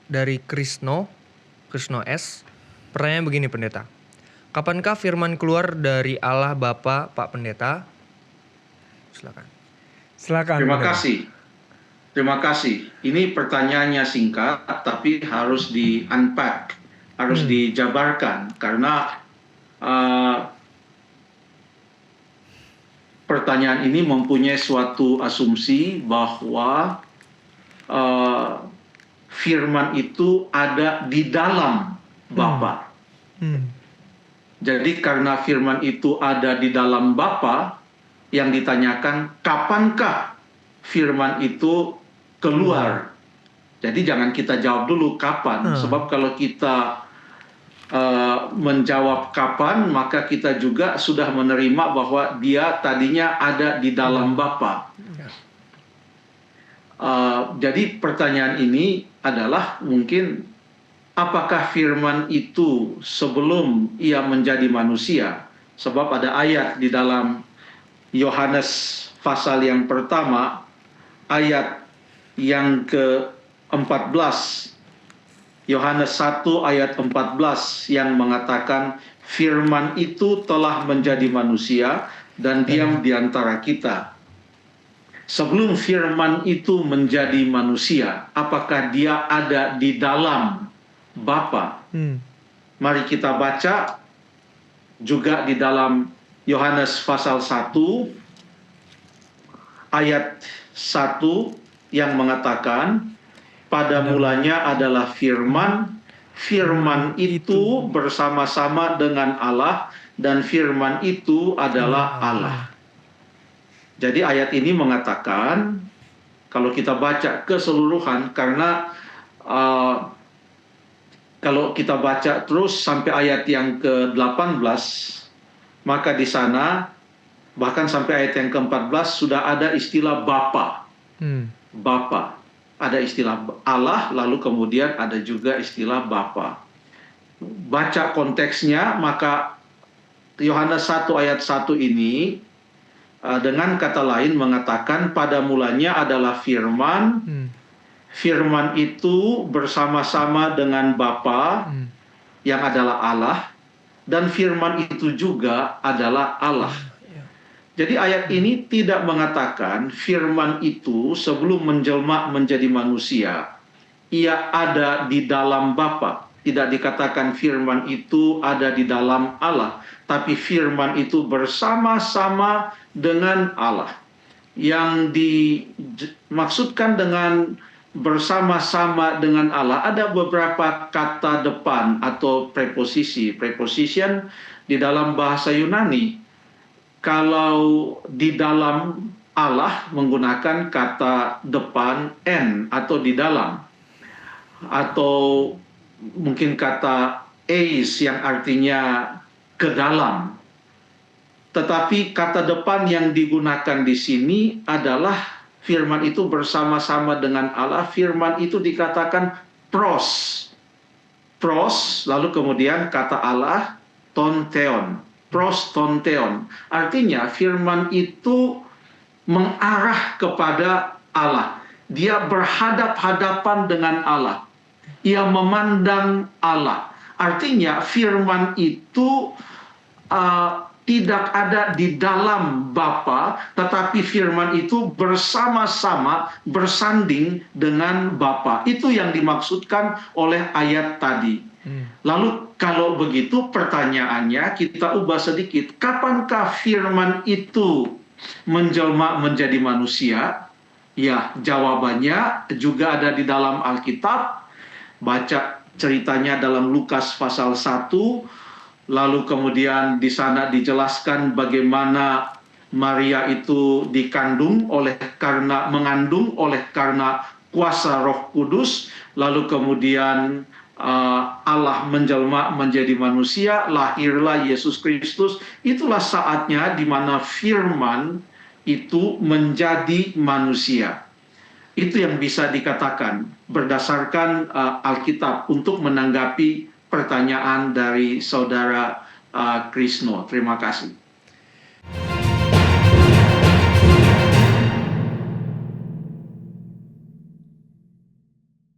dari Krisno S. Pertanyaan begini, Pendeta. Kapankah firman keluar dari Allah Bapa, Pak Pendeta? Silakan. Terima kasih. Terima kasih. Ini pertanyaannya singkat, tapi harus di-unpack, harus dijabarkan, karena pertanyaan ini mempunyai suatu asumsi bahwa firman itu ada di dalam Bapa. Jadi karena firman itu ada di dalam Bapa, yang ditanyakan kapankah firman itu keluar. Jadi jangan kita jawab dulu kapan, sebab kalau kita menjawab kapan, maka kita juga sudah menerima bahwa dia tadinya ada di dalam Bapa. Jadi pertanyaan ini adalah mungkin apakah firman itu sebelum ia menjadi manusia? Sebab ada ayat di dalam Yohanes pasal yang pertama, ayat yang ke-14, Yohanes 1 ayat 14 yang mengatakan firman itu telah menjadi manusia dan diam di antara kita. Sebelum firman itu menjadi manusia, apakah dia ada di dalam Bapa? Mari kita baca juga di dalam Yohanes pasal 1 ayat 1 yang mengatakan pada mulanya adalah firman, firman itu bersama-sama dengan Allah dan firman itu adalah Allah. Jadi ayat ini mengatakan, kalau kita baca keseluruhan, karena kalau kita baca terus sampai ayat yang ke-18, maka di sana bahkan sampai ayat yang ke-14 sudah ada istilah Bapa. Bapa. Ada istilah Allah, lalu kemudian ada juga istilah Bapa. Baca konteksnya, maka Yohanes 1 ayat 1 ini dengan kata lain mengatakan pada mulanya adalah firman, firman itu bersama-sama dengan Bapa yang adalah Allah, dan firman itu juga adalah Allah. Jadi ayat ini tidak mengatakan firman itu sebelum menjelma menjadi manusia, ia ada di dalam Bapa. Tidak dikatakan firman itu ada di dalam Allah, tapi firman itu bersama-sama dengan Allah. Yang dimaksudkan dengan bersama-sama dengan Allah, ada beberapa kata depan atau preposisi. Preposition di dalam bahasa Yunani, kalau di dalam Allah menggunakan kata depan en atau di dalam, atau mungkin kata eis yang artinya ke dalam. Tetapi kata depan yang digunakan di sini adalah firman itu bersama-sama dengan Allah. Firman itu dikatakan pros. Pros, lalu kemudian kata Allah tonteon. Pros tonteon. Artinya firman itu mengarah kepada Allah. Dia berhadap-hadapan dengan Allah. Ia memandang Allah. Artinya firman itu tidak ada di dalam Bapa, tetapi firman itu bersama-sama bersanding dengan Bapa. Itu yang dimaksudkan oleh ayat tadi. Lalu kalau begitu pertanyaannya kita ubah sedikit. Kapankah firman itu menjelma menjadi manusia? Ya, jawabannya juga ada di dalam Alkitab. Baca ceritanya dalam Lukas pasal 1. Lalu kemudian di sana dijelaskan bagaimana Maria itu mengandung oleh karena kuasa Roh Kudus. Lalu kemudian Allah menjelma menjadi manusia, lahirlah Yesus Kristus. Itulah saatnya di mana firman itu menjadi manusia. Itu yang bisa dikatakan berdasarkan Alkitab untuk menanggapi pertanyaan dari saudara Krisno. Terima kasih.